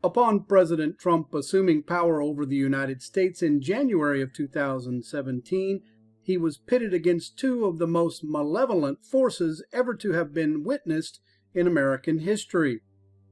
Upon President Trump assuming power over the United States in January of 2017, he was pitted against two of the most malevolent forces ever to have been witnessed in American history: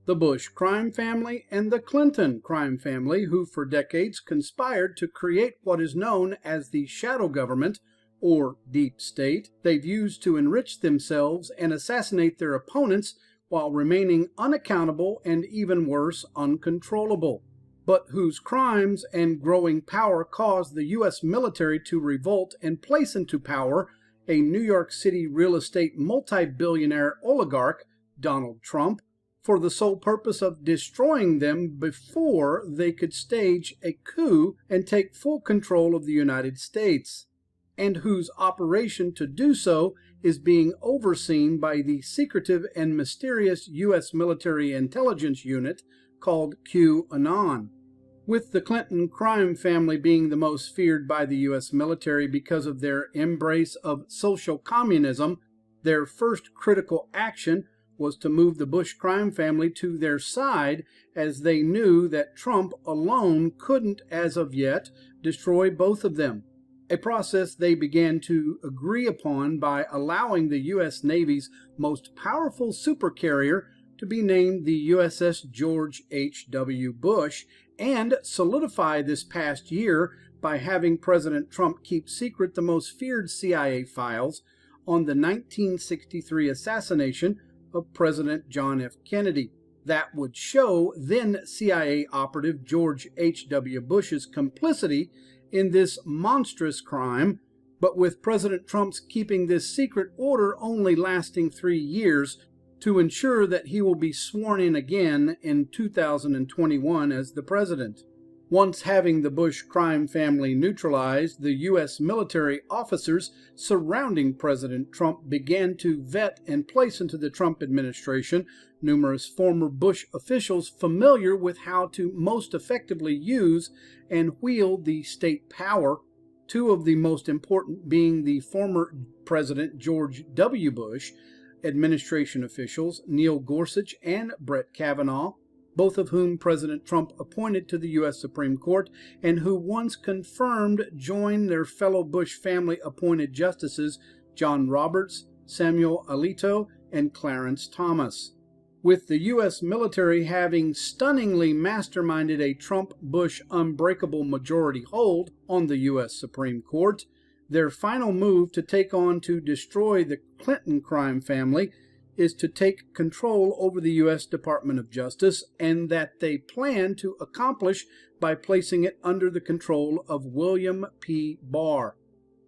the Bush crime family and the Clinton crime family, who for decades conspired to create what is known as the shadow government, or deep state, they've used to enrich themselves and assassinate their opponents while remaining unaccountable and, even worse, uncontrollable, but whose crimes and growing power caused the U.S. military to revolt and place into power a New York City real estate multi-billionaire oligarch, Donald Trump, for the sole purpose of destroying them before they could stage a coup and take full control of the United States, and whose operation to do so is being overseen by the secretive and mysterious U.S. military intelligence unit called QAnon. With the Clinton crime family being the most feared by the U.S. military because of their embrace of social communism, their first critical action was to move the Bush crime family to their side, as they knew that Trump alone couldn't, as of yet, destroy both of them. A process they began to agree upon by allowing the U.S. Navy's most powerful supercarrier to be named the USS George H.W. Bush, and solidify this past year by having President Trump keep secret the most feared CIA files on the 1963 assassination of President John F. Kennedy. That would show then CIA operative George H.W. Bush's complicity in this monstrous crime, but with President Trump's keeping this secret order only lasting 3 years to ensure that he will be sworn in again in 2021 as the president. Once having the Bush crime family neutralized, the U.S. military officers surrounding President Trump began to vet and place into the Trump administration numerous former Bush officials familiar with how to most effectively use and wield the state power, two of the most important being the former President George W. Bush administration officials, Neil Gorsuch and Brett Kavanaugh, both of whom President Trump appointed to the U.S. Supreme Court, and who once confirmed joined their fellow Bush family-appointed justices John Roberts, Samuel Alito, and Clarence Thomas. With the U.S. military having stunningly masterminded a Trump-Bush unbreakable majority hold on the U.S. Supreme Court, their final move to destroy the Clinton crime family is to take control over the U.S. Department of Justice, and that they plan to accomplish by placing it under the control of William P. Barr.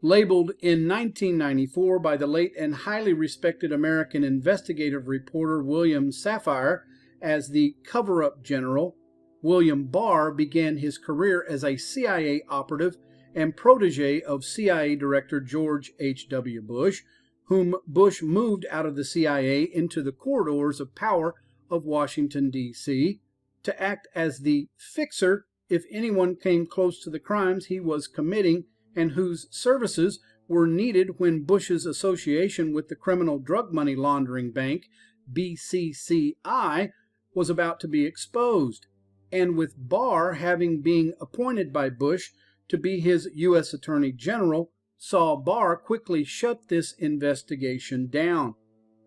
Labeled in 1994 by the late and highly respected American investigative reporter William Safire as the cover-up general, William Barr began his career as a CIA operative and protege of CIA Director George H.W. Bush, whom Bush moved out of the CIA into the corridors of power of Washington, D.C., to act as the fixer if anyone came close to the crimes he was committing, and whose services were needed when Bush's association with the criminal drug money laundering bank, BCCI, was about to be exposed, and with Barr having been appointed by Bush to be his U.S. Attorney General, saw Barr quickly shut this investigation down.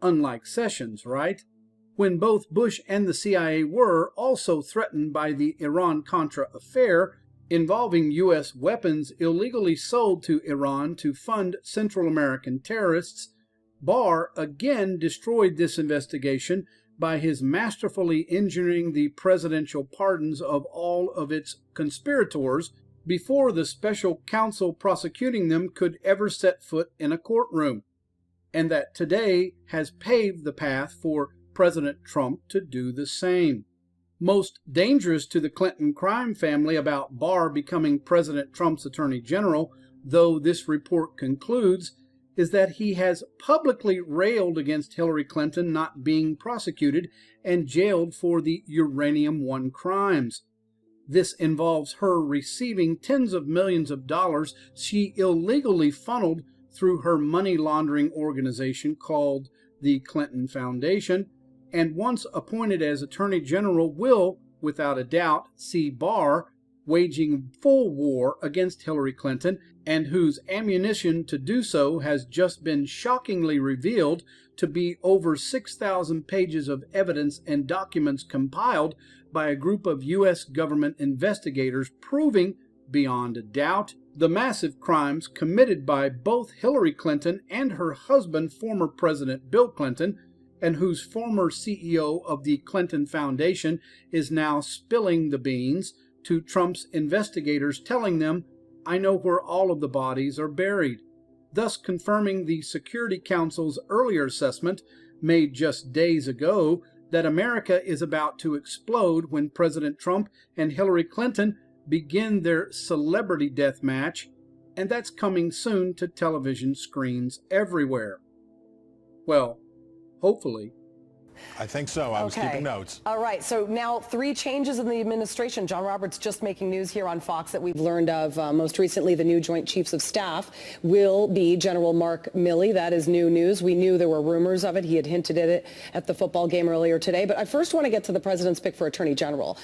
Unlike Sessions, right? When both Bush and the CIA were also threatened by the Iran-Contra affair involving U.S. weapons illegally sold to Iran to fund Central American terrorists, Barr again destroyed this investigation by his masterfully engineering the presidential pardons of all of its conspirators before the special counsel prosecuting them could ever set foot in a courtroom, and that today has paved the path for President Trump to do the same. Most dangerous to the Clinton crime family about Barr becoming President Trump's Attorney General, though this report concludes, is that he has publicly railed against Hillary Clinton not being prosecuted and jailed for the Uranium One crimes. This involves her receiving tens of millions of dollars she illegally funneled through her money laundering organization called the Clinton Foundation, and once appointed as Attorney General will, without a doubt see Barr waging full war against Hillary Clinton, and whose ammunition to do so has just been shockingly revealed to be over 6,000 pages of evidence and documents compiled by a group of U.S. government investigators proving, beyond a doubt, the massive crimes committed by both Hillary Clinton and her husband, former President Bill Clinton, and whose former CEO of the Clinton Foundation is now spilling the beans to Trump's investigators, telling them, "I know where all of the bodies are buried," thus confirming the Security Council's earlier assessment, made just days ago, that America is about to explode when President Trump and Hillary Clinton begin their celebrity death match, and that's coming soon to television screens everywhere. Well, hopefully. I think so. I was keeping notes. All right. So now 3 changes in the administration. John Roberts just making news here on Fox that we've learned of. Most recently, the new Joint Chiefs of Staff will be General Mark Milley. That is new news. We knew there were rumors of it. He had hinted at it at the football game earlier today. But I first want to get to the president's pick for Attorney General.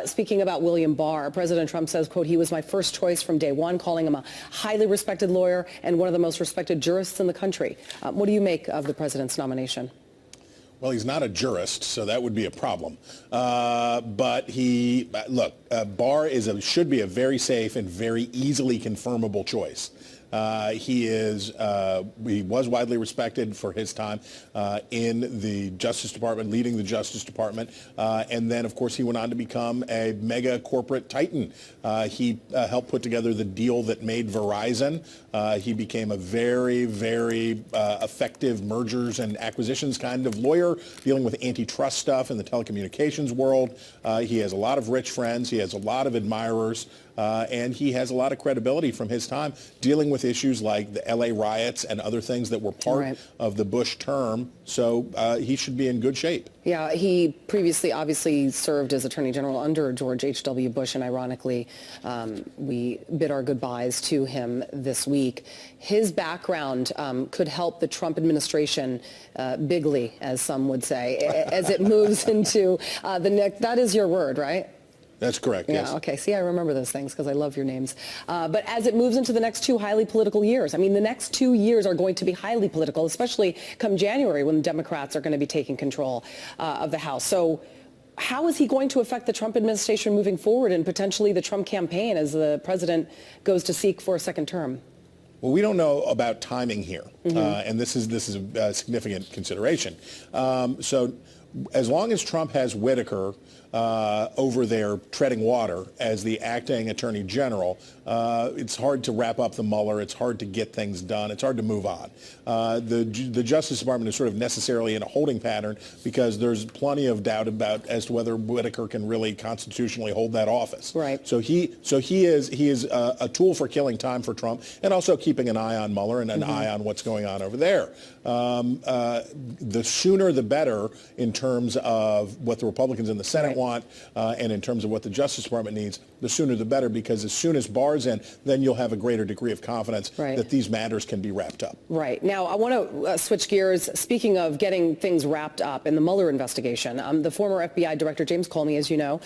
Speaking about William Barr, President Trump says, quote, "He was my first choice from day one," calling him a highly respected lawyer and one of the most respected jurists in the country. What do you make of the president's nomination? Well, he's not a jurist, so that would be a problem. But Barr should be a very safe and very easily confirmable choice. He was widely respected for his time in the Justice Department, leading the Justice Department. And then, of course, he went on to become a mega corporate titan. He helped put together the deal that made Verizon. He became a very, very effective mergers and acquisitions kind of lawyer, dealing with antitrust stuff in the telecommunications world. He has a lot of rich friends. He has a lot of admirers. And he has a lot of credibility from his time dealing with issues like the LA riots and other things that were part of the Bush term. So he should be in good shape. Yeah, he previously obviously served as Attorney General under George H.W. Bush, and ironically, we bid our goodbyes to him this week. His background could help the Trump administration bigly, as some would say, as it moves into the next. That is your word, right? That's correct, yes. Yeah, okay. See, I remember those things because I love your names. But as it moves into the next 2 highly political years, I mean, the next 2 years are going to be highly political, especially come January when the Democrats are going to be taking control of the House. So how is he going to affect the Trump administration moving forward and potentially the Trump campaign as the president goes to seek for a second term? Well, we don't know about timing here, and this is a significant consideration. So as long as Trump has Whitaker over there treading water as the acting attorney general, it's hard to wrap up the Mueller. It's hard to get things done. It's hard to move on. The Justice Department is sort of necessarily in a holding pattern because there's plenty of doubt as to whether Whitaker can really constitutionally hold that office. Right. So he is a tool for killing time for Trump and also keeping an eye on Mueller and an eye on what's going on over there. The sooner the better in terms of what the Republicans in the Senate want and in terms of what the Justice Department needs, the sooner the better, because as soon as Barr's in, then you'll have a greater degree of confidence that these matters can be wrapped up. Right. Now, I want to switch gears. Speaking of getting things wrapped up in the Mueller investigation, the former FBI Director James Comey, as you know,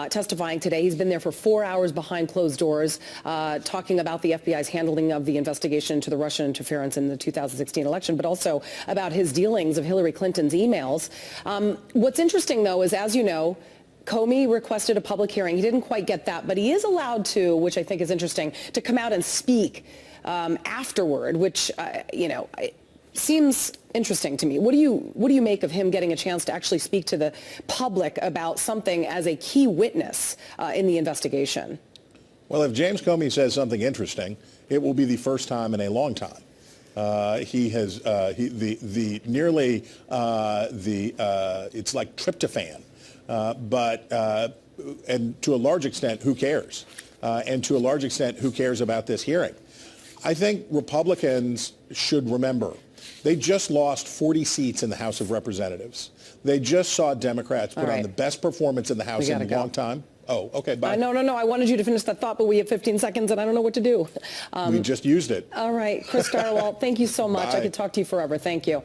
testifying today. He's been there for 4 hours behind closed doors, talking about the FBI's handling of the investigation into the Russian interference in the 2016 election, but also about his dealings of Hillary Clinton's emails. What's interesting, though, is, as you know, Comey requested a public hearing. He didn't quite get that, but he is allowed to, which I think is interesting, to come out and speak afterward, which, seems interesting to me. What do you make of him getting a chance to actually speak to the public about something as a key witness in the investigation? Well, if James Comey says something interesting, it will be the first time in a long time. It's like tryptophan. And to a large extent, who cares? And to a large extent, who cares about this hearing? I think Republicans should remember they just lost 40 seats in the House of Representatives. They just saw Democrats put on the best performance in the House in a long time. Oh, okay, bye. No. I wanted you to finish that thought, but we have 15 seconds, and I don't know what to do. We just used it. All right. Chris Stirewalt, thank you so much. I could talk to you forever. Thank you.